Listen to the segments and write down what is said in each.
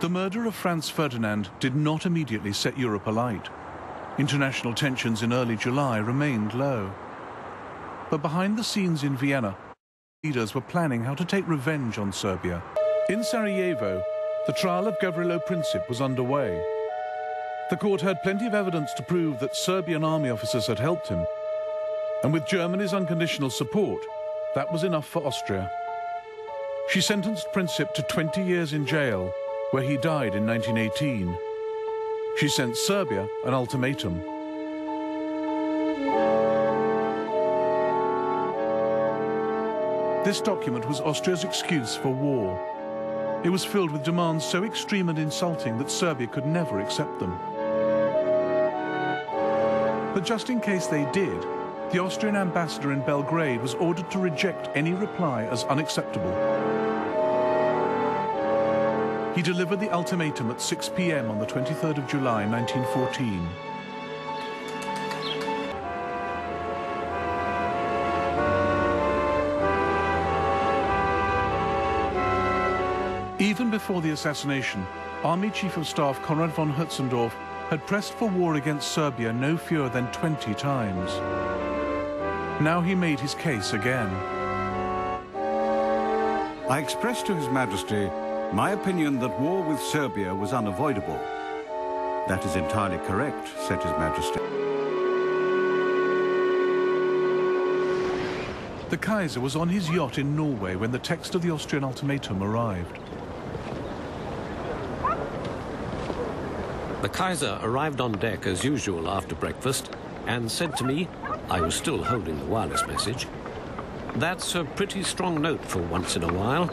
The murder of Franz Ferdinand did not immediately set Europe alight. International tensions in early July remained low. But behind the scenes in Vienna, leaders were planning how to take revenge on Serbia. In Sarajevo, the trial of Gavrilo Princip was underway. The court had plenty of evidence to prove that Serbian army officers had helped him. And with Germany's unconditional support, that was enough for Austria. She sentenced Princip to 20 years in jail, where he died in 1918. She sent Serbia an ultimatum. This document was Austria's excuse for war. It was filled with demands so extreme and insulting that Serbia could never accept them. But just in case they did, the Austrian ambassador in Belgrade was ordered to reject any reply as unacceptable. He delivered the ultimatum at 6 p.m. on the 23rd of July, 1914. Even before the assassination, Army Chief of Staff Konrad von Hötzendorf had pressed for war against Serbia no fewer than 20 times. Now he made his case again. I expressed to His Majesty my opinion that war with Serbia was unavoidable. That is entirely correct, said His Majesty. The Kaiser was on his yacht in Norway when the text of the Austrian ultimatum arrived. The Kaiser arrived on deck as usual after breakfast and said to me, I was still holding the wireless message, "That's a pretty strong note for once in a while."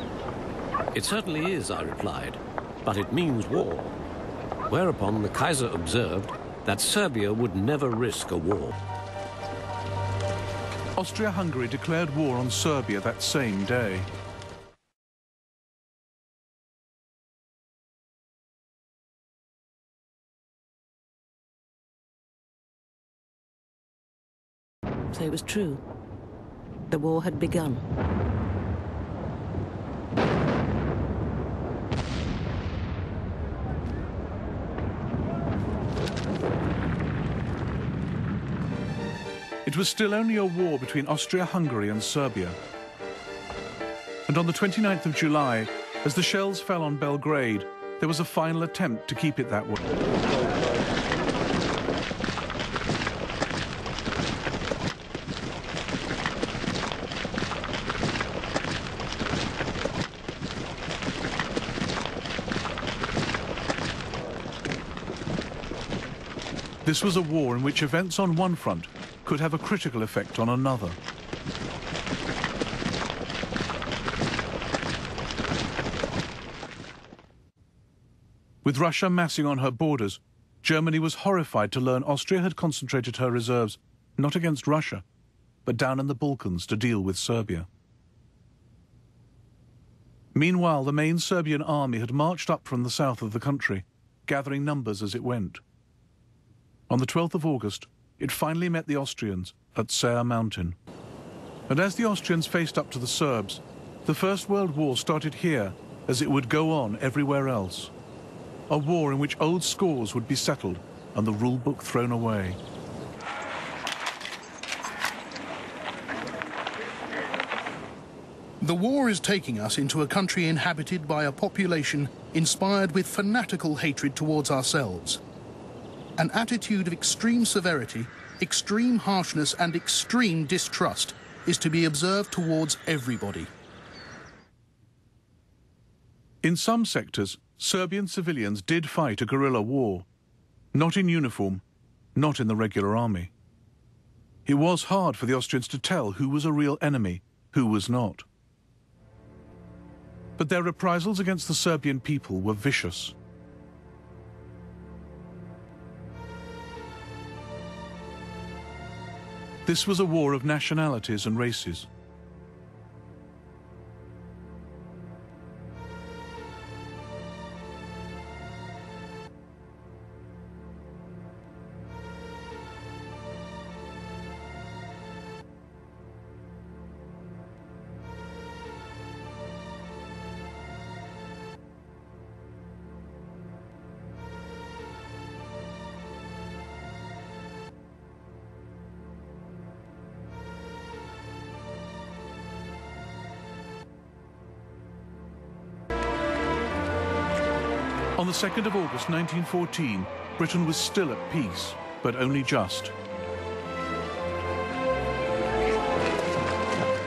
"It certainly is," I replied, "but it means war." Whereupon the Kaiser observed that Serbia would never risk a war. Austria-Hungary declared war on Serbia that same day. So it was true. The war had begun. It was still only a war between Austria-Hungary and Serbia. And on the 29th of July, as the shells fell on Belgrade, there was a final attempt to keep it that way. This was a war in which events on one front could have a critical effect on another. With Russia massing on her borders, Germany was horrified to learn Austria had concentrated her reserves not against Russia, but down in the Balkans to deal with Serbia. Meanwhile, the main Serbian army had marched up from the south of the country, gathering numbers as it went. On the 12th of August, it finally met the Austrians at Ser Mountain. And as the Austrians faced up to the Serbs, the First World War started here as it would go on everywhere else. A war in which old scores would be settled and the rule book thrown away. The war is taking us into a country inhabited by a population inspired with fanatical hatred towards ourselves. An attitude of extreme severity, extreme harshness and extreme distrust is to be observed towards everybody. In some sectors, Serbian civilians did fight a guerrilla war, not in uniform, not in the regular army. It was hard for the Austrians to tell who was a real enemy, who was not. But their reprisals against the Serbian people were vicious. This was a war of nationalities and races. On the 2nd of August 1914, Britain was still at peace, but only just.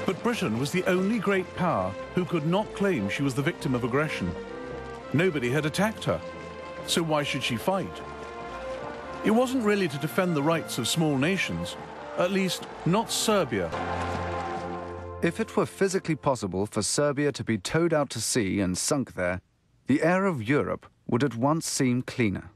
But Britain was the only great power who could not claim she was the victim of aggression. Nobody had attacked her, so why should she fight? It wasn't really to defend the rights of small nations, at least not Serbia. If it were physically possible for Serbia to be towed out to sea and sunk there, the air of Europe would at once seem cleaner.